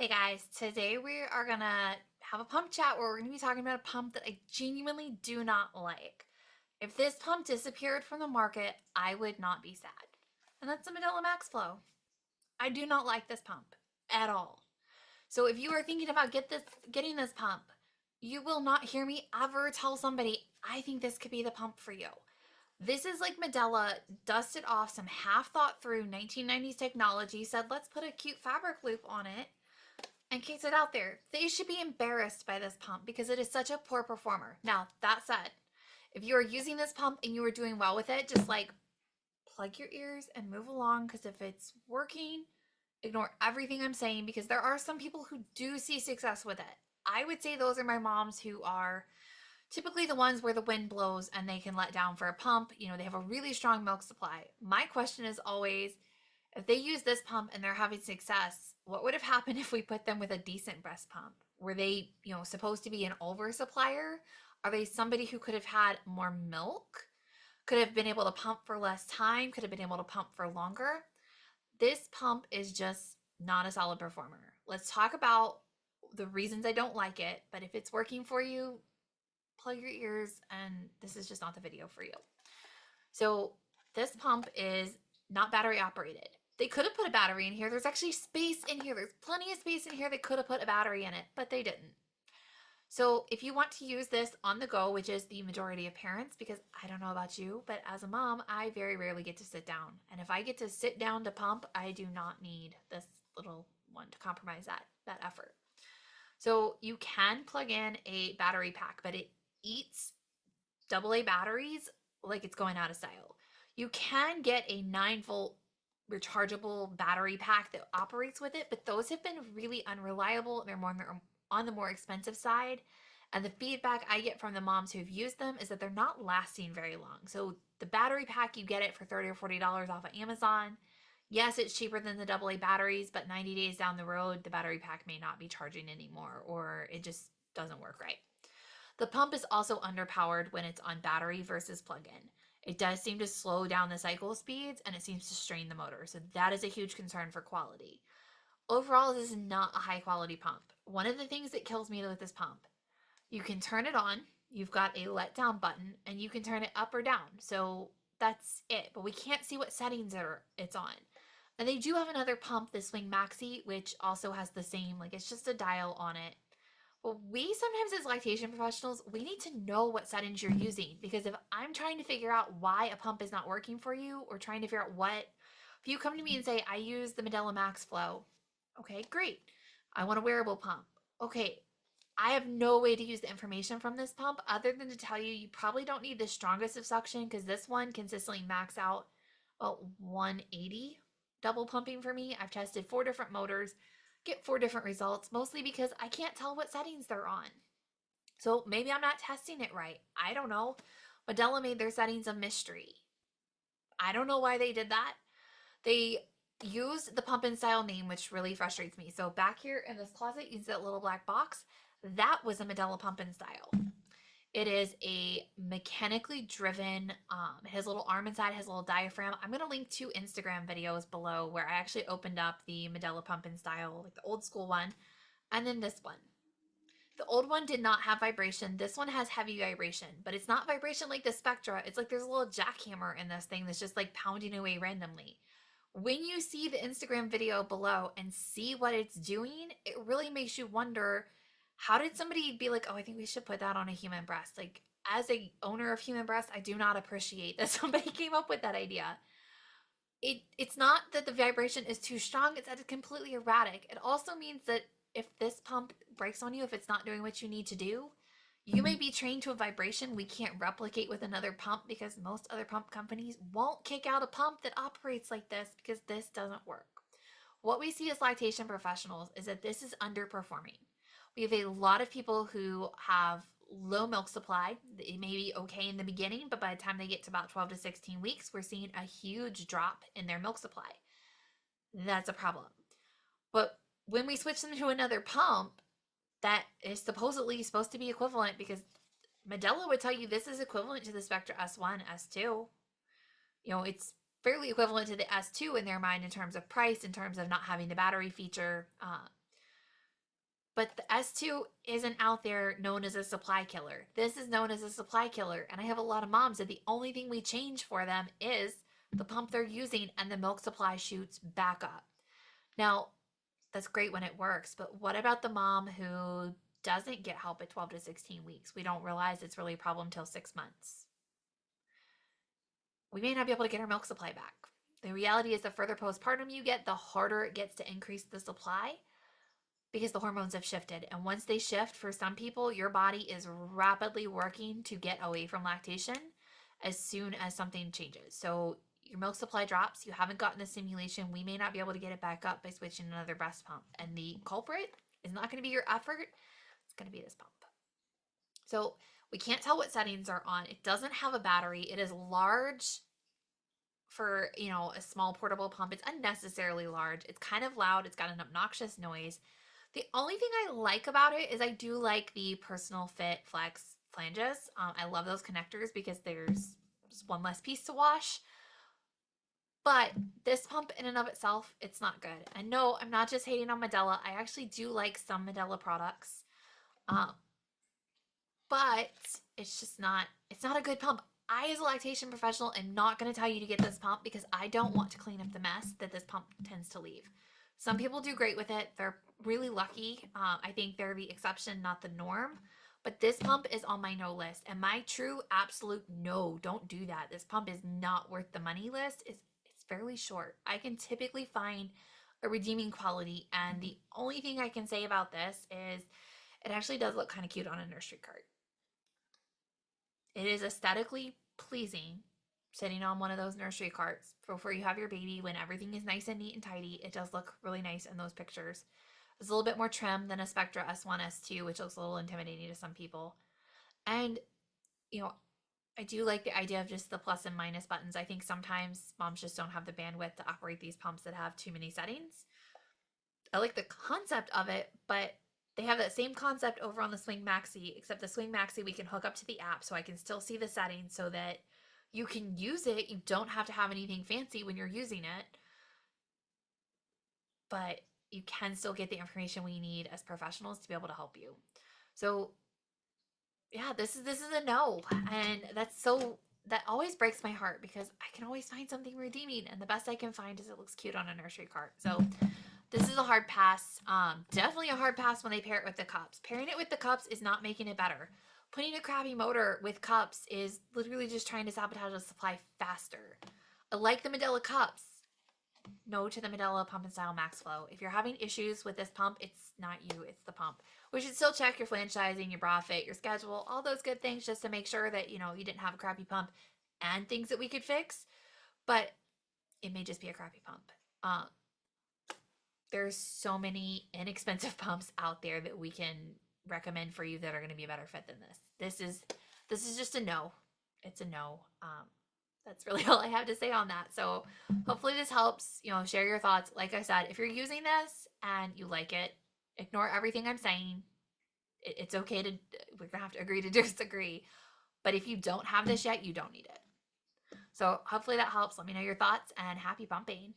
Hey guys, today we are gonna have a pump chat where we're gonna be talking about a pump that I genuinely do not like. If this pump disappeared from the market, I would not be sad. And that's the Medela Maxflow. I do not like this pump at all. So if you are thinking about getting this pump, you will not hear me ever tell somebody, I think this could be the pump for you. This is like Medela dusted off some half thought through 1990s technology, said let's put a cute fabric loop on it, and kicked it out there. They should be embarrassed by this pump because it is such a poor performer. Now, that said, if you are using this pump and you are doing well with it, just like plug your ears and move along, because if it's working, ignore everything I'm saying, because there are some people who do see success with it. I would say those are my moms, who are typically the ones where the wind blows and they can let down for a pump. You know, they have a really strong milk supply. My question is always, if they use this pump and they're having success, what would have happened if we put them with a decent breast pump? Were they, supposed to be an oversupplier? Are they somebody who could have had more milk? Could have been able to pump for less time? Could have been able to pump for longer? This pump is just not a solid performer. Let's talk about the reasons I don't like it, but if it's working for you, plug your ears, and this is just not the video for you. So this pump is not battery operated. They could have put a battery in here. There's actually space in here. There's plenty of space in here. They could have put a battery in it, but they didn't. So if you want to use this on the go, which is the majority of parents, because I don't know about you, but as a mom, I very rarely get to sit down. And if I get to sit down to pump, I do not need this little one to compromise that effort. So you can plug in a battery pack, but it eats AA batteries like it's going out of style. You can get a 9-volt rechargeable battery pack that operates with it, but those have been really unreliable. They're on the more expensive side. And the feedback I get from the moms who've used them is that they're not lasting very long. So the battery pack, you get it for $30 or $40 off of Amazon. Yes, it's cheaper than the AA batteries, but 90 days down the road, the battery pack may not be charging anymore, or it just doesn't work right. The pump is also underpowered when it's on battery versus plug-in. It does seem to slow down the cycle speeds, and it seems to strain the motor. So that is a huge concern for quality. Overall, this is not a high quality pump. One of the things that kills me with this pump, you can turn it on, you've got a let down button, and you can turn it up or down. So that's it, but we can't see what settings it's on. And they do have another pump, the Swing Maxi, which also has the same, like, it's just a dial on it. Well, we sometimes, as lactation professionals, we need to know what settings you're using, because if I'm trying to figure out why a pump is not working for you, or trying to figure out if you come to me and say, I use the Medela Maxflow, okay, great. I want a wearable pump. Okay, I have no way to use the information from this pump other than to tell you, you probably don't need the strongest of suction, because this one consistently max out about 180 double pumping for me. I've tested 4 different motors, get 4 different results, mostly because I can't tell what settings they're on. So maybe I'm not testing it right. I don't know. Medela made their settings a mystery. I don't know why they did that. They used the pump and style name, which really frustrates me. So back here in this closet, you see that little black box? That was a Medela pump and style. It is a mechanically driven, it has a little arm inside, has a little diaphragm. I'm going to link 2 Instagram videos below where I actually opened up the Medela Pump and Style, like the old school one, and then this one. The old one did not have vibration. This one has heavy vibration, but it's not vibration like the Spectra. It's like there's a little jackhammer in this thing that's just like pounding away randomly. When you see the Instagram video below and see what it's doing, it really makes you wonder, how did somebody be like, oh, I think we should put that on a human breast? Like, as a owner of human breast, I do not appreciate that somebody came up with that idea. It's not that the vibration is too strong, it's that it's completely erratic. It also means that if this pump breaks on you, if it's not doing what you need to do, you may be trained to a vibration we can't replicate with another pump, because most other pump companies won't kick out a pump that operates like this, because this doesn't work. What we see as lactation professionals is that this is underperforming. We have a lot of people who have low milk supply. It may be okay in the beginning, but by the time they get to about 12 to 16 weeks, we're seeing a huge drop in their milk supply. That's a problem. But when we switch them to another pump that is supposedly supposed to be equivalent, because Medela would tell you this is equivalent to the Spectra S1, S2. It's fairly equivalent to the S2 in their mind in terms of price, in terms of not having the battery feature. But the S2 isn't out there known as a supply killer. This is known as a supply killer. And I have a lot of moms that the only thing we change for them is the pump they're using, and the milk supply shoots back up. Now, that's great when it works, but what about the mom who doesn't get help at 12 to 16 weeks? We don't realize it's really a problem till 6 months. We may not be able to get our milk supply back. The reality is the further postpartum you get, the harder it gets to increase the supply because the hormones have shifted. And once they shift, for some people, your body is rapidly working to get away from lactation as soon as something changes. So your milk supply drops, you haven't gotten the stimulation, we may not be able to get it back up by switching another breast pump. And the culprit is not going to be your effort, it's going to be this pump. So we can't tell what settings are on. It doesn't have a battery. It is large for, a small portable pump. It's unnecessarily large. It's kind of loud. It's got an obnoxious noise. The only thing I like about it is I do like the personal fit flex flanges. I love those connectors because there's just one less piece to wash. But this pump in and of itself, it's not good. And no, I'm not just hating on Medela. I actually do like some Medela products. But it's not a good pump. I, as a lactation professional, am not going to tell you to get this pump because I don't want to clean up the mess that this pump tends to leave. Some people do great with it. They're really lucky. I think they're the exception, not the norm. But this pump is on my no list. And my true absolute no, don't do that. This pump is not worth the money list. It's fairly short. I can typically find a redeeming quality. And the only thing I can say about this is it actually does look kind of cute on a nursery cart. It is aesthetically pleasing sitting on one of those nursery carts before you have your baby when everything is nice and neat and tidy. It does look really nice in those pictures. It's a little bit more trim than a Spectra S1, S2, which looks a little intimidating to some people. And, I do like the idea of just the plus and minus buttons. I think sometimes moms just don't have the bandwidth to operate these pumps that have too many settings. I like the concept of it, but they have that same concept over on the Swing Maxi, except the Swing Maxi we can hook up to the app so I can still see the settings so that you can use it. You don't have to have anything fancy when you're using it, but you can still get the information we need as professionals to be able to help you. So yeah, this is a no. And that always breaks my heart because I can always find something redeeming, and the best I can find is it looks cute on a nursery cart. So this is a hard pass. Definitely a hard pass when they pair it with the cups. Pairing it with the cups is not making it better. Putting a crappy motor with cups is literally just trying to sabotage the supply faster. I like the Medela cups. No to the Medela Pump and Style Maxflow. If you're having issues with this pump, it's not you, it's the pump. We should still check your flange sizing, your bra fit, your schedule, all those good things just to make sure that, you didn't have a crappy pump and things that we could fix. But it may just be a crappy pump. There's so many inexpensive pumps out there that we can recommend for you that are going to be a better fit than this. This is just a no. It's a no. That's really all I have to say on that. So hopefully this helps. Share your thoughts. Like I said, if you're using this and you like it, ignore everything I'm saying. It's okay to, we're gonna have to agree to disagree. But if you don't have this yet, you don't need it. So hopefully that helps. Let me know your thoughts and happy pumping.